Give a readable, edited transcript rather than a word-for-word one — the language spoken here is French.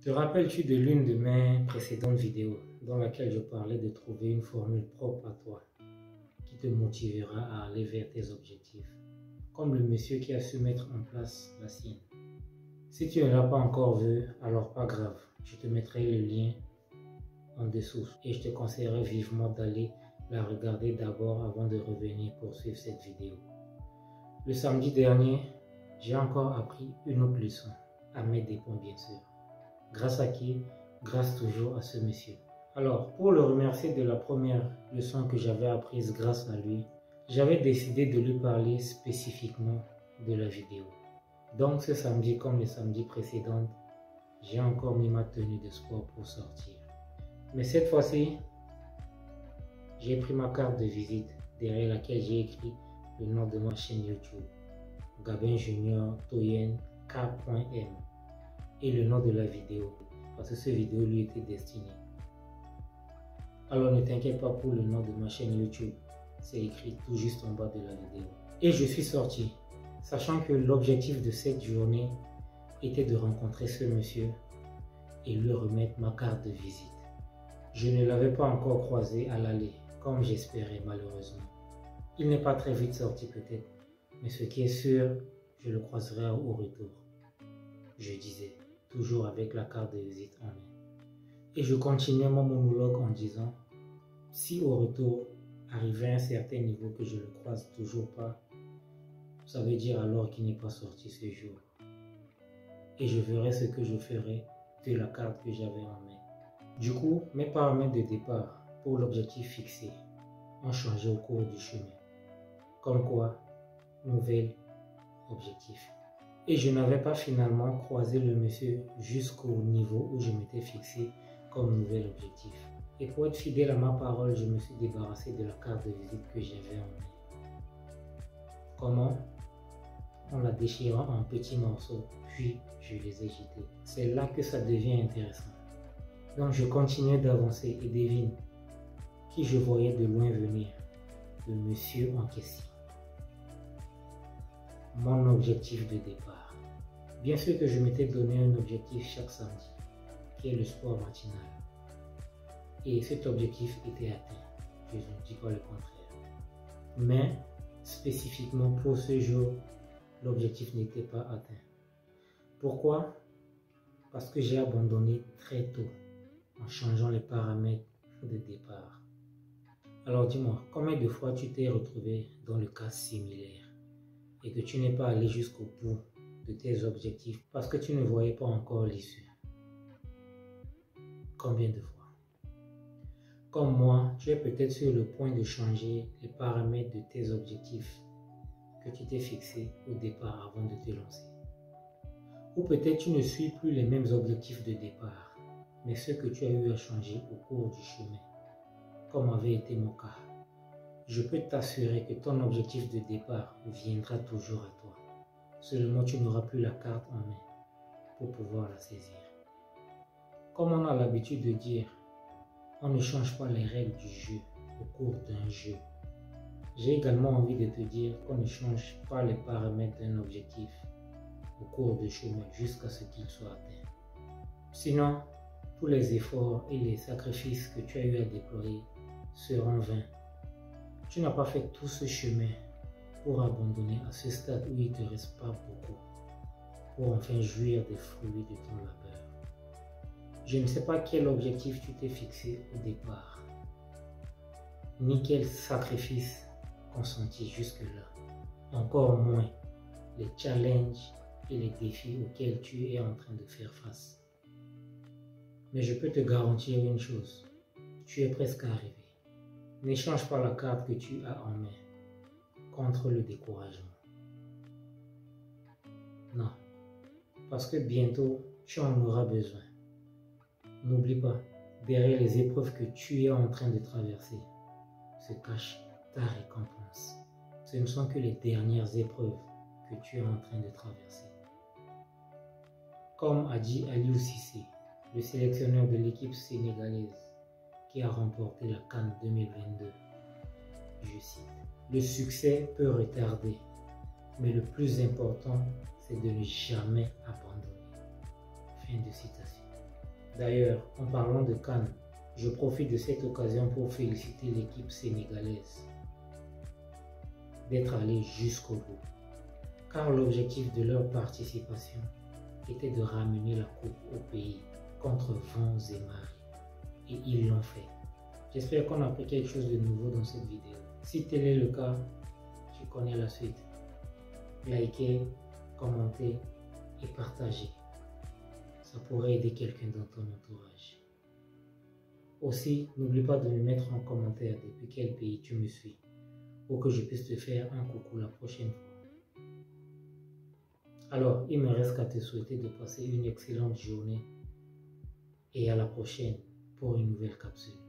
Te rappelles-tu de l'une de mes précédentes vidéos dans laquelle je parlais de trouver une formule propre à toi qui te motivera à aller vers tes objectifs, comme le monsieur qui a su mettre en place la sienne? Si tu ne l'as pas encore vu, alors pas grave, je te mettrai le lien en dessous et je te conseillerais vivement d'aller la regarder d'abord avant de revenir poursuivre cette vidéo. Le samedi dernier, j'ai encore appris une autre leçon, à mes dépens bien sûr. Grâce à qui? Grâce toujours à ce monsieur. Alors, pour le remercier de la première leçon que j'avais apprise grâce à lui, j'avais décidé de lui parler spécifiquement de la vidéo. Donc ce samedi, comme les samedis précédents, j'ai encore mis ma tenue de sport pour sortir. Mais cette fois-ci, j'ai pris ma carte de visite derrière laquelle j'ai écrit le nom de ma chaîne YouTube, Gabin Junior Toyen K.M, et le nom de la vidéo, parce que cette vidéo lui était destinée. Alors ne t'inquiète pas pour le nom de ma chaîne YouTube, c'est écrit tout juste en bas de la vidéo. Et je suis sorti, sachant que l'objectif de cette journée était de rencontrer ce monsieur et lui remettre ma carte de visite. Je ne l'avais pas encore croisé à l'aller, comme j'espérais malheureusement. Il n'est pas très vite sorti peut-être, mais ce qui est sûr, je le croiserai au retour. Je disais, toujours avec la carte de visite en main. Et je continuais mon monologue en disant, si au retour, arrivé à un certain niveau que je ne le croise toujours pas, ça veut dire alors qu'il n'est pas sorti ce jour. Et je verrai ce que je ferai de la carte que j'avais en main. Du coup, mes paramètres de départ pour l'objectif fixé ont changé au cours du chemin. Comme quoi, nouvel objectif. Et je n'avais pas finalement croisé le monsieur jusqu'au niveau où je m'étais fixé comme nouvel objectif. Et pour être fidèle à ma parole, je me suis débarrassé de la carte de visite que j'avais en main. Comment? En la déchirant en petits morceaux, puis je les ai jetés. C'est là que ça devient intéressant. Donc je continuais d'avancer et devine qui je voyais de loin venir, le monsieur en question. Mon objectif de départ. Bien sûr que je m'étais donné un objectif chaque samedi, qui est le sport matinal. Et cet objectif était atteint, je ne dis pas le contraire. Mais, spécifiquement pour ce jour, l'objectif n'était pas atteint. Pourquoi? Parce que j'ai abandonné très tôt, en changeant les paramètres de départ. Alors dis-moi, combien de fois tu t'es retrouvé dans le cas similaire et que tu n'es pas allé jusqu'au bout de tes objectifs parce que tu ne voyais pas encore l'issue? Combien de fois? Comme moi, tu es peut-être sur le point de changer les paramètres de tes objectifs que tu t'es fixé au départ avant de te lancer. Ou peut-être tu ne suis plus les mêmes objectifs de départ, mais ceux que tu as eu à changer au cours du chemin, comme avait été mon cas. Je peux t'assurer que ton objectif de départ viendra toujours à toi. Seulement tu n'auras plus la carte en main pour pouvoir la saisir. Comme on a l'habitude de dire, on ne change pas les règles du jeu au cours d'un jeu. J'ai également envie de te dire qu'on ne change pas les paramètres d'un objectif au cours du chemin jusqu'à ce qu'il soit atteint. Sinon, tous les efforts et les sacrifices que tu as eu à déployer seront vains. Tu n'as pas fait tout ce chemin pour abandonner à ce stade où il ne te reste pas beaucoup, pour enfin jouir des fruits de ton labeur. Je ne sais pas quel objectif tu t'es fixé au départ, ni quel sacrifice consenti jusque-là, encore moins les challenges et les défis auxquels tu es en train de faire face. Mais je peux te garantir une chose, tu es presque arrivé. N'échange pas la carte que tu as en main contre le découragement. Non, parce que bientôt tu en auras besoin. N'oublie pas, derrière les épreuves que tu es en train de traverser, se cache ta récompense. Ce ne sont que les dernières épreuves que tu es en train de traverser. Comme a dit Aliou Cissé, le sélectionneur de l'équipe sénégalaise qui a remporté la CAN 2022, je cite, « Le succès peut retarder, mais le plus important, c'est de ne jamais abandonner. » Fin de citation. D'ailleurs, en parlant de CAN, je profite de cette occasion pour féliciter l'équipe sénégalaise d'être allée jusqu'au bout, car l'objectif de leur participation était de ramener la coupe au pays contre vents et marées. Et ils l'ont fait. J'espère qu'on a appris quelque chose de nouveau dans cette vidéo. Si tel est le cas, tu connais la suite. Likez, commentez et partagez. Ça pourrait aider quelqu'un dans ton entourage. Aussi, n'oublie pas de me mettre en commentaire depuis quel pays tu me suis pour que je puisse te faire un coucou la prochaine fois. Alors, il me reste qu'à te souhaiter de passer une excellente journée et à la prochaine pour une nouvelle capsule.